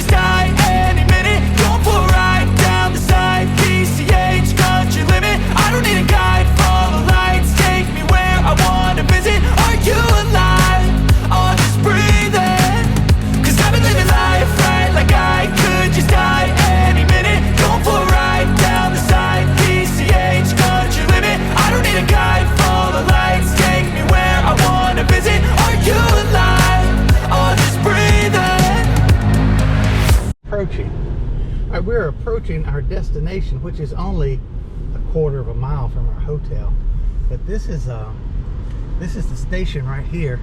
just die any minute. Going for a ride down the side, PCH country limit. I don't need a guide, follow lights, take me where I wanna visit. Are you alive? Or just breathing? Cause I've been living life right like I could just die any minute. Going for a ride down the side, PCH country limit. I don't need a guide, follow lights, take me where I wanna visit. Are you alive? Or just breathing? Approaching. All right, we're approaching our destination, which is only a quarter of a mile from our hotel. But this is the station right here,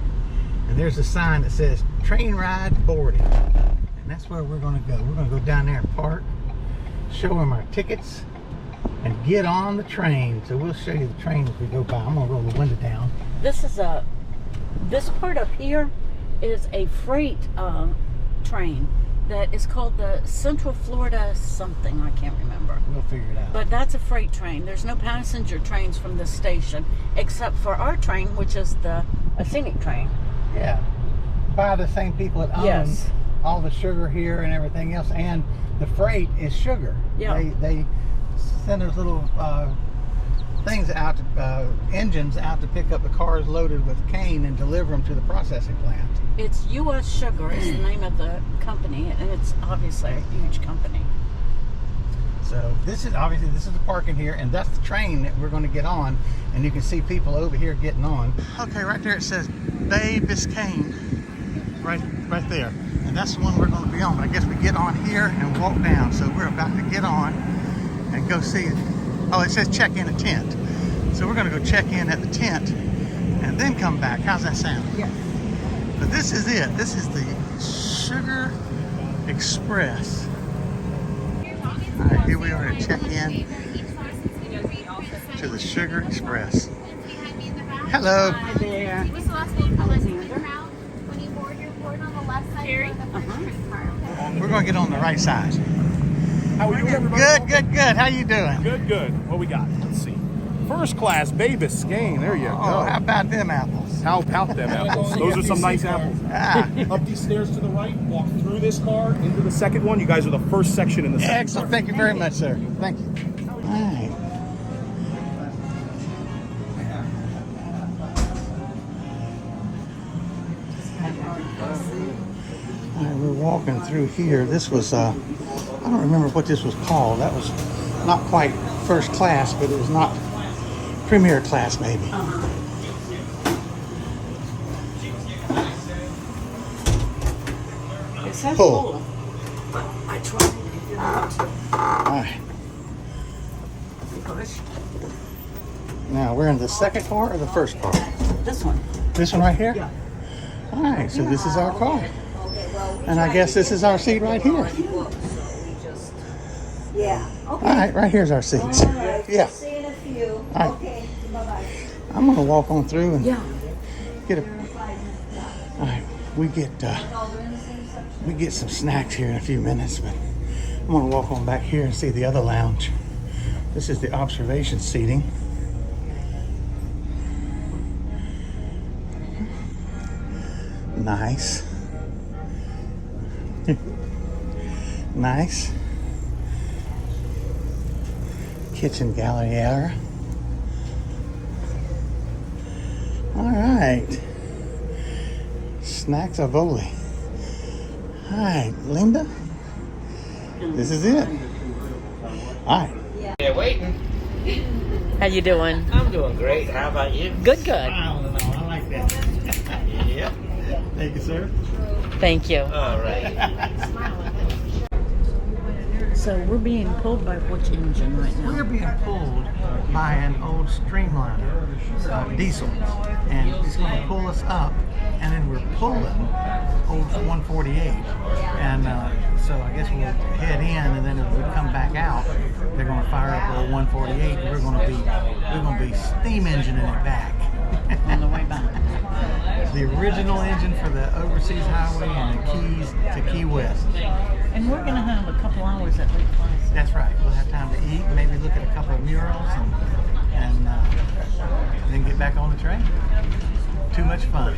and there's a sign that says train ride boarding, and that's where we're going to go. We're going to go down there and park, show them our tickets, and get on the train. So we'll show you the train as we go by. I'm going to roll the window down. This part up here is a freight train that is called the Central Florida something. I can't remember. We'll figure it out. But that's a freight train. There's no passenger trains from this station, except for our train, which is a scenic train. Yeah, by the same people that own Yes. all the sugar here and everything else, and the freight is sugar. Yeah. They send those little things out, engines out to pick up the cars loaded with cane and deliver them to the processing plant. It's U.S. Sugar is the name of the company, and it's obviously a huge company. So this is the parking here, and that's the train that we're going to get on, and you can see people over here getting on. Okay, right there it says Bay Biscayne, right there, and that's the one we're going to be on. I guess we get on here and walk down. So we're about to get on and go see. Oh, it says check in a tent. So we're going to go check in at the tent and then come back. How's that sound? Yeah. But this is it. This is the Sugar Express. All right, here we are to check in to the Sugar Express. Hello. Hi there. What's the last name? Alexander. When you board, you're board on the left side. Jerry? We're going to get on the right side. How are you, everybody? Good. How you doing? Good. What we got? Let's see. First class Bay Biscayne. There you go. Oh, how about them apples? How about them apples? Those are some nice apples. Ah, Up these stairs to the right, walk through this car into the second one. You guys are the first section in the second. excellent. Thank you very much, sir. Thank you. All right. All right, we're walking through here. This was, I don't remember what this was called. That was not quite first class, but it was not premier class, maybe. It says Pull. full. I tried to get it out. All right. Now, we're in the second car or the first car? This one. This one right here? Yeah. All right, so this is our car. And I guess this is our seat right here. Yeah. All right, right here's our seats. All right. Yeah. See you in a few. right. Okay. Bye-bye. I'm gonna walk on through and Yeah. get a. All right, we get some snacks here in a few minutes, but I'm gonna walk on back here and see the other lounge. This is the observation seating. Nice. Nice. Kitchen gallery area. All right. Snacks are Avoli. All right, Linda. This is it. All right. They're waiting. How you doing? I'm doing great. How about you? Good. I like that. Yep. Thank you, sir. Thank you. All right. So we're being pulled by which engine right now? We're being pulled by an old Streamliner diesel, and it's going to pull us up, and then we're pulling old 148, and so I guess we'll head in, and then as we come back out, they're going to fire up old 148, and we're going to be steam engineing it back. On the way back. The original engine for the overseas highway and the keys to Key West. And we're going to have a couple hours at Lake Placid. That's right. We'll have time to eat, maybe look at a couple of murals, and then get back on the train. Too much fun.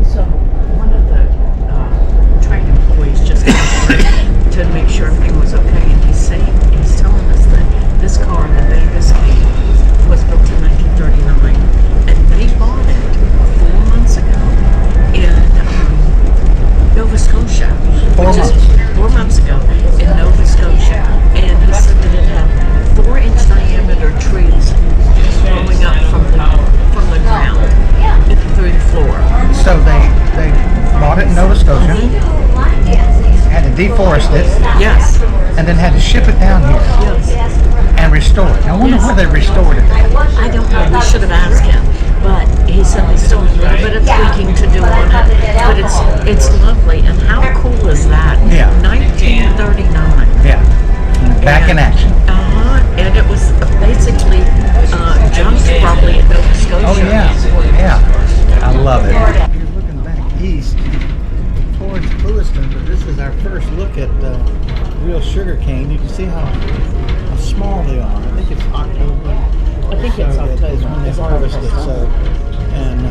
So one of the train employees just got a break. to make sure everything was okay, and he's telling us that this car, the Bay Biscayne, was built in 1939, and they bought it 4 months ago in Nova Scotia. 4 months ago in Nova Scotia, and he said that it had 4-inch diameter trees growing up from the ground through the floor. So they bought it in Nova Scotia, had to deforest it, Yes. and then had to ship it down here Yes. and restore it. I wonder where they restored it. I don't know. We should have asked him, but he said they still have a little bit of tweaking to do on it. But it's lovely, and how cool is that? Yeah. 1939. Yeah, back in action. And it was basically jumped probably at Nova Scotia. Oh yeah. I love it. You're looking back east towards Lewiston, but this is our first look at real sugar cane. You can see how small they are. I think it's October. I think it's October. Is when they harvest it. So, and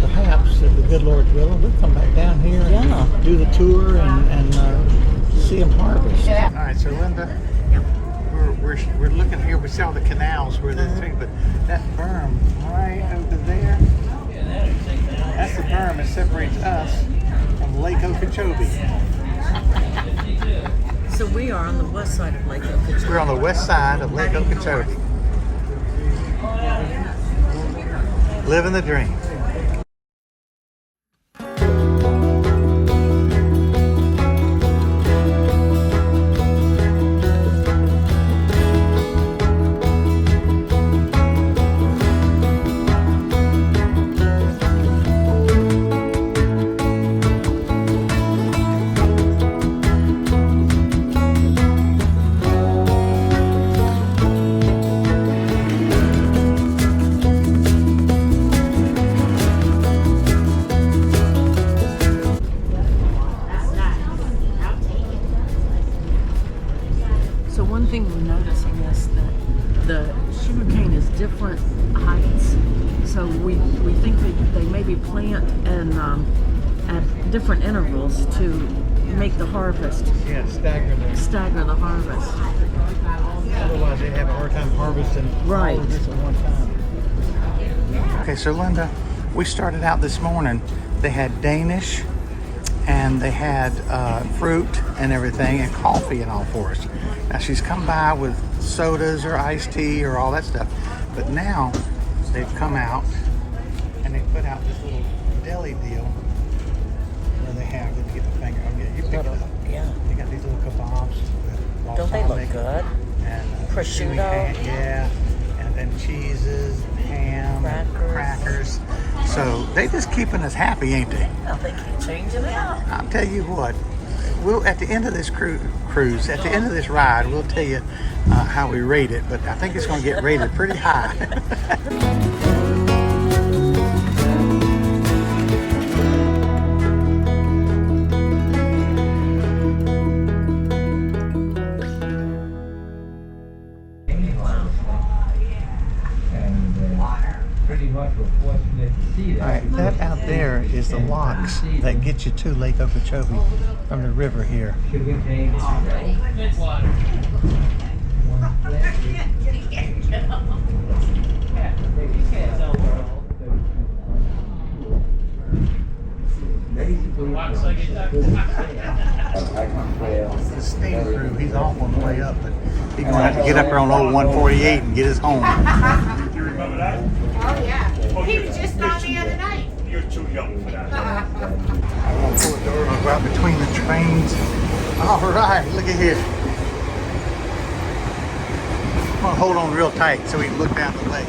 perhaps, if the good Lord's willing, we'll come back down here and do the tour and see them harvest. All right, so Linda, we're looking here. We see all the canals where they're thing, but that berm right over there, that's the berm that separates us from Lake Okeechobee. So we are on the west side of Lake Okeechobee. We're on the west side of Lake Okeechobee. Living the dream. So one thing we're noticing is that the sugarcane is different heights. So we think that they maybe plant and at different intervals to make the harvest, Yeah, stagger stagger the harvest. Otherwise, they have a hard time harvesting Right. all of this at one time. Okay, so Linda, we started out this morning. They had Danish, and they had fruit and everything, and coffee and all for us. Now she's come by with sodas or iced tea or all that stuff, but now they've come out and they put out this little deli deal where they have. Let me get the finger. Oh yeah, you picked it up. Yeah. They got these little kebabs. with Don't they look balsamic good? And Prosciutto. yeah, and then cheeses, ham, crackers. So they just keeping us happy, ain't they? Well, they keep changing it up. I'll tell you what. We'll at the end of this cruise, at the end of this ride, we'll tell you how we rate it. But I think it's going to get rated pretty high. Pretty much we're fortunate to see that. All right, that out there is the locks that get you to Lake Okeechobee from the river here. Sugar cane. The steam crew, he's off on the way up, but he's going to have to get up there on old 148 and get us home. You remember that? Oh, yeah. He was just on the other night. You're too young for that. I'm going to pull the door and go out between the trains. All right, look at here. I'm going to hold on real tight so we can look down the lake.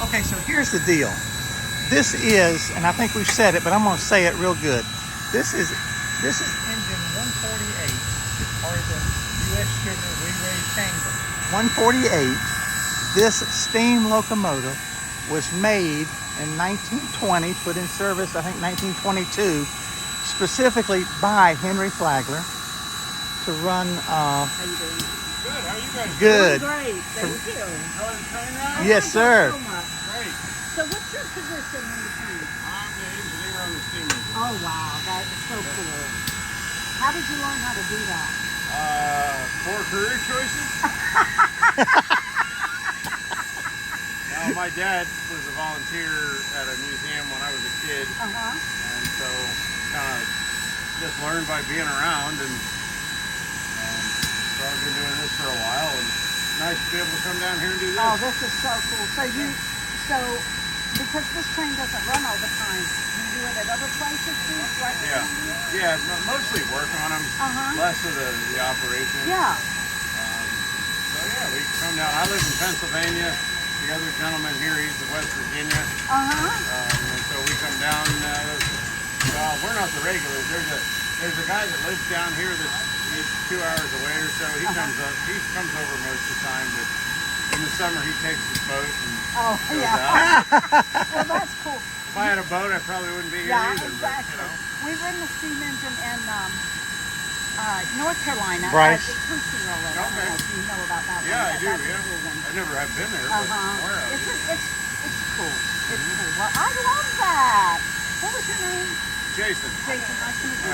Okay, so here's the deal. This is, and I think we've said it, but I'm going to say it real good. This is engine 148. It's part of the U.S. Sugar re-rated chamber. 148. This steam locomotive was made in 1920, put in service I think 1922, specifically by Henry Flagler to run. How you doing? Good. How are you guys? Good. Great, thank you. How was the train ride? Yes, sir. So much. Great. So what's your position in the train? I'm the engineer on the steam engine. Oh wow, that is so cool. How did you learn how to do that? 4 career choices. Now, my dad was a volunteer at a museum when I was a kid, and so kind of just learned by being around, and so I've been doing this for a while, and it's nice to be able to come down here and do this. Oh, this is so cool. So because this train doesn't run all the time, you do it at other places too, right? Yeah, mostly work on them, less of the operation. Yeah. So yeah, we come down. I live in Pennsylvania. The other gentleman here, he's in West Virginia. And so we come down. Well, we're not the regulars. There's a guy that lives down here he's 2 hours away or so. He comes up. He comes over most of the time, but in the summer he takes his boat and goes out. Well, that's cool. If I had a boat, I probably wouldn't be here either. Exactly. But, you know. We've ridden the steam engine in North Carolina. Bryce. Crucial. I don't know if you know about that one. Yeah, I do. That's a Yeah, cool one. I never have been there, but aware of it. It's cool. It's cool. Well, I love that. What was your name? Jason. Jason, nice to meet you.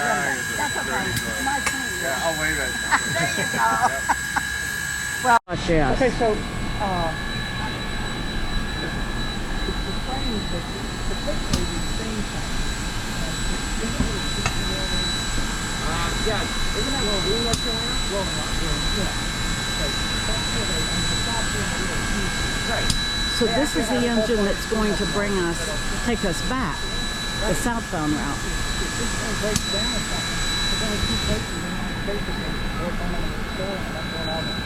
That's okay. very good. Nice to meet you. Yeah, I'll wave at you. There you go. Yep. Well, yes. Okay, so the train, the picture is the same thing. Yeah, isn't that little room up there? Right. So this is the engine that's going to take us back, the southbound route. This thing breaks down or something. There's only 2 places in the States that work on them in the store, and that's one of them.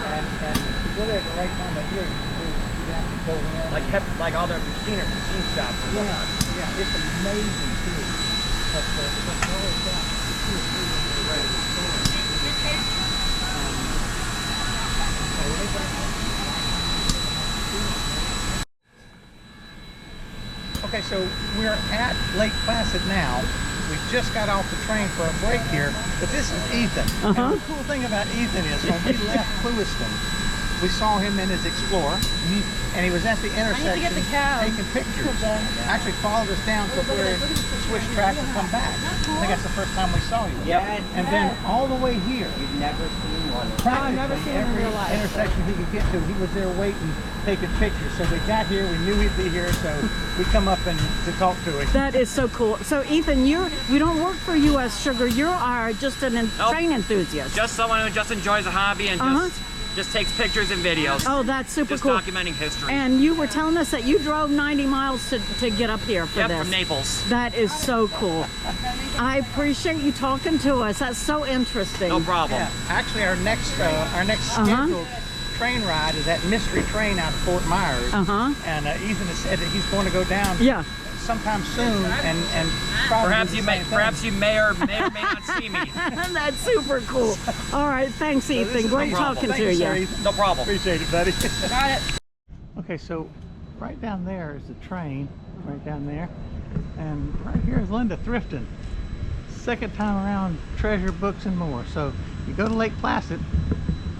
And to go there at the right time of year, you have to go in. Like all the machine shops. Yeah, it's amazing too. But all it's got is 2 or 3 right. Okay, so we're at Lake Placid now. We just got off the train for a break here, but this is Ethan. And the cool thing about Ethan is when we left Lewiston, we saw him in his Explorer, and he was at the intersection taking pictures. Actually followed us down to where we switched tracks and come back. I think that's the first time we saw you. Yep. And then all the way here. You've never seen one. I've never seen him in real life. Intersection he could get to, he was there waiting, taking pictures. So we got here, we knew he'd be here, so we come up and to talk to him. That is so cool. So Ethan, you don't work for U.S. Sugar. You are just an train enthusiast. Just someone who just enjoys a hobby and just takes pictures and videos. Oh, that's super just cool. Documenting history. And you were telling us that you drove 90 miles to get up here for this. From Naples. That is so cool. I appreciate you talking to us. That's so interesting. No problem. Yeah. Actually, our next scheduled train ride is that mystery train out of Fort Myers. And Ethan has said that he's going to go down sometime soon and probably perhaps you may or may not see me. That's super cool. All right, thanks, Ethan. Great talking to you. No problem. Appreciate it, buddy. Got it. Okay, so right down there is the train, right down there, and right here is Linda thrifting. Second time around, treasure, books, and more. So you go to Lake Placid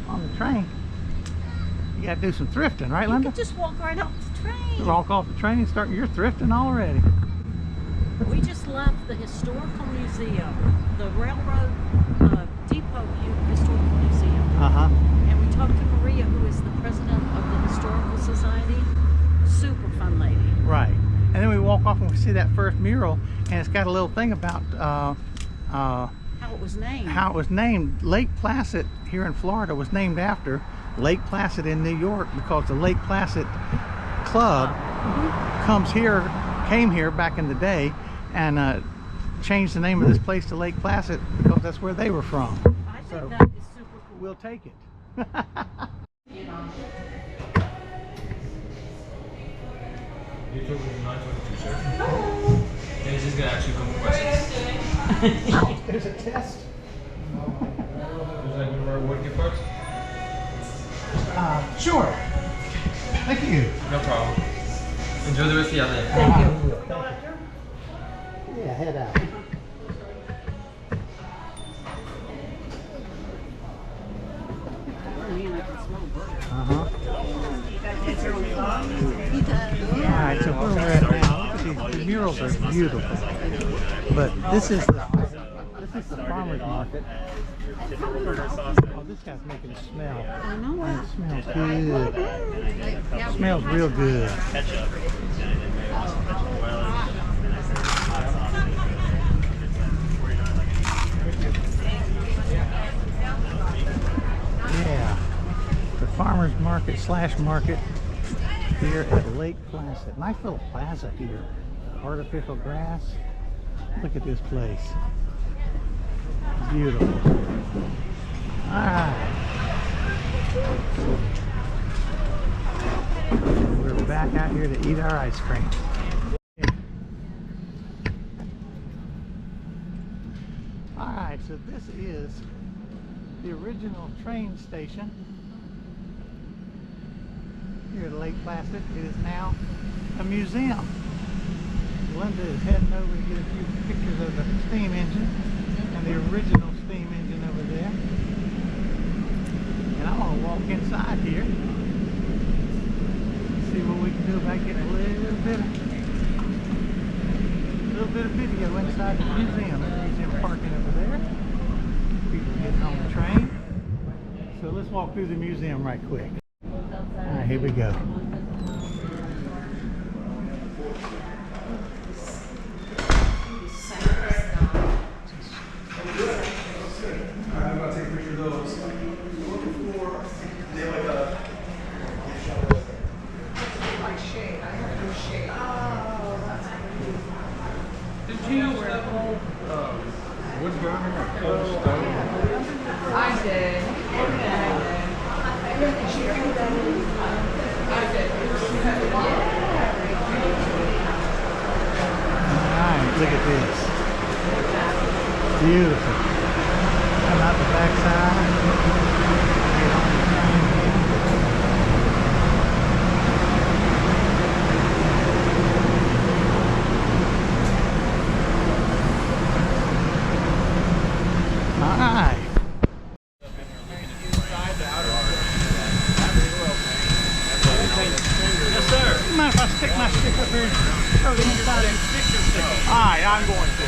on the train, you got to do some thrifting, right, Linda? You can just walk right off the train. Walk off the train and start your thrifting already. We just left the Historical Museum, the Railroad Depot Historical Museum. And we talked to Maria, who is the president of the Historical Society. Super fun lady. Right. And then we walk off and we see that first mural, and it's got a little thing about how it was named. How it was named. Lake Placid here in Florida was named after Lake Placid in New York, because the Lake Placid Club came here back in the day and changed the name of this place to Lake Placid because that's where they were from. I think that is super cool. We'll take it. He's just gonna ask you a couple questions. There's a test. Would you like one of our wood gift cards? Sure. Thank you. No problem. Enjoy the rest of your day. Thank you. Yeah, head out. Uh-huh. Alright, so where we're at now, look at these, the murals are beautiful. But this is the farmer's market. Oh, this guy's making a smell. I know And it smells good. It smells real good. Yeah. The farmer's market / market here at Lake Placid. Nice little plaza here. Artificial grass. Look at this place. Beautiful. Alright. We're back out here to eat our ice cream. Alright, so this is the original train station here at Lake Placid. It is now a museum. Linda is heading over to get a few pictures of the steam engine and the original steam engine over there. And I'm going to walk inside here, see what we can do about getting a little bit of video inside the museum. The museum parking over there. People getting on the train. So let's walk through the museum right quick. Alright, here we go. I'm going to take a picture of those. Looking for, they like a like shade. I have to do shade. Oh, that's cool. Did you use that whole wood burner or coal stove? I did. Alright, look at this. Beautiful. Come out the backside. Get on the train here. Alright. Yes, sir. Mind if I stick my stick up here? Throw it inside it. Alright, I'm going to.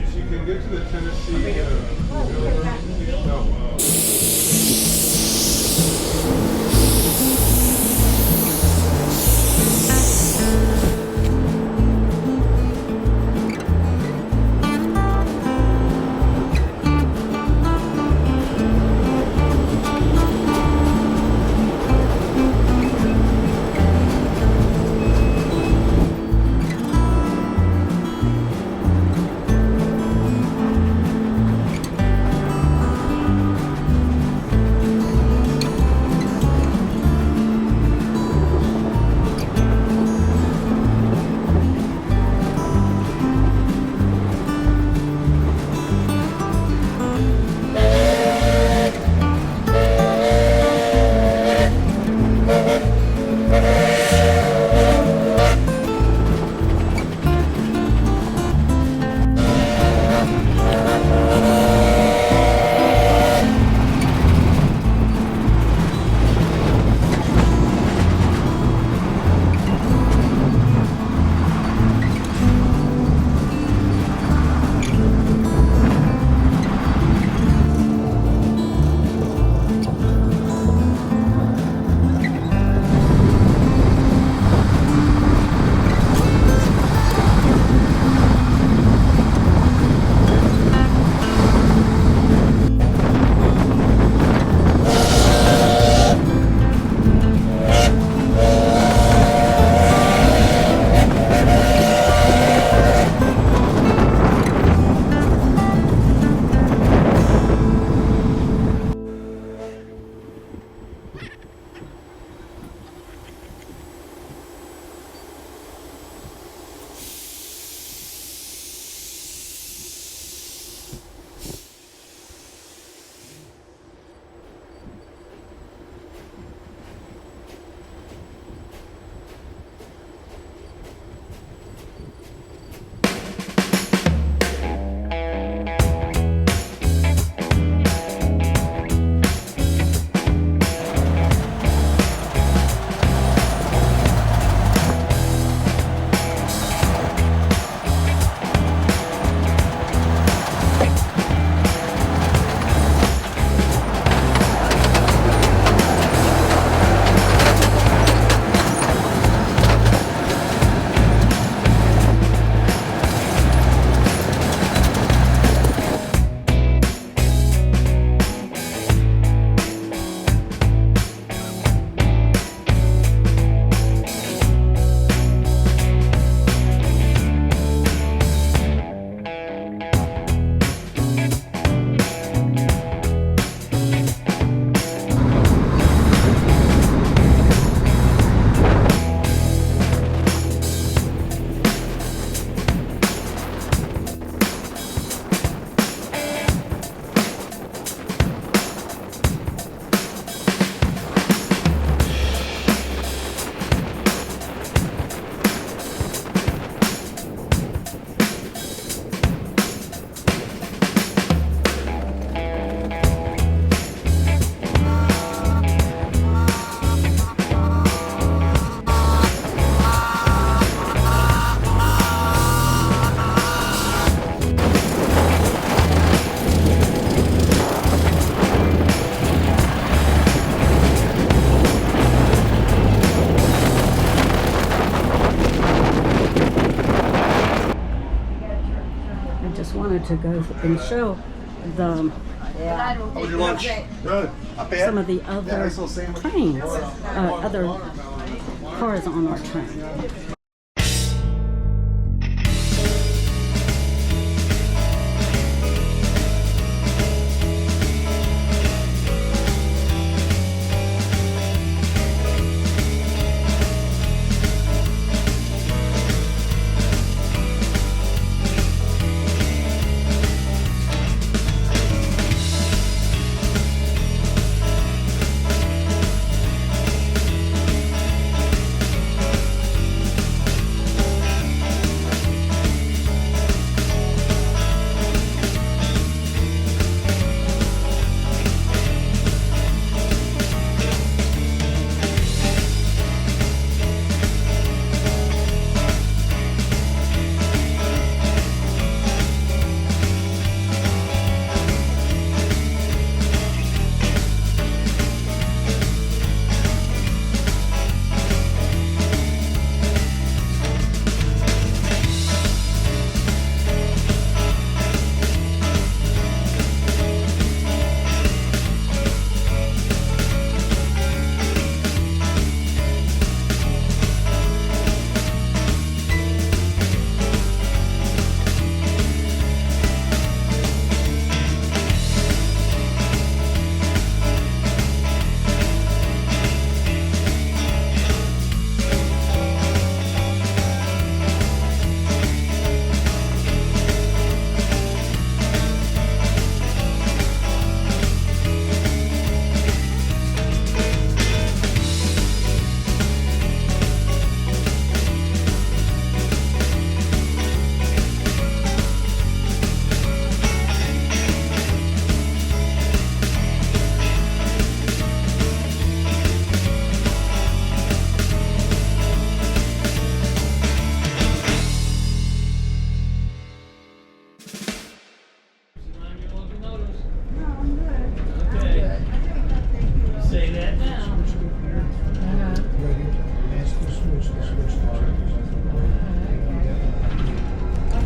If you can get to the Tennessee, just wanted to go and show the How was your lunch? Good. some of the other trains, other cars on our train.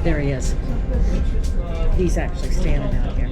There he is. He's actually standing out here.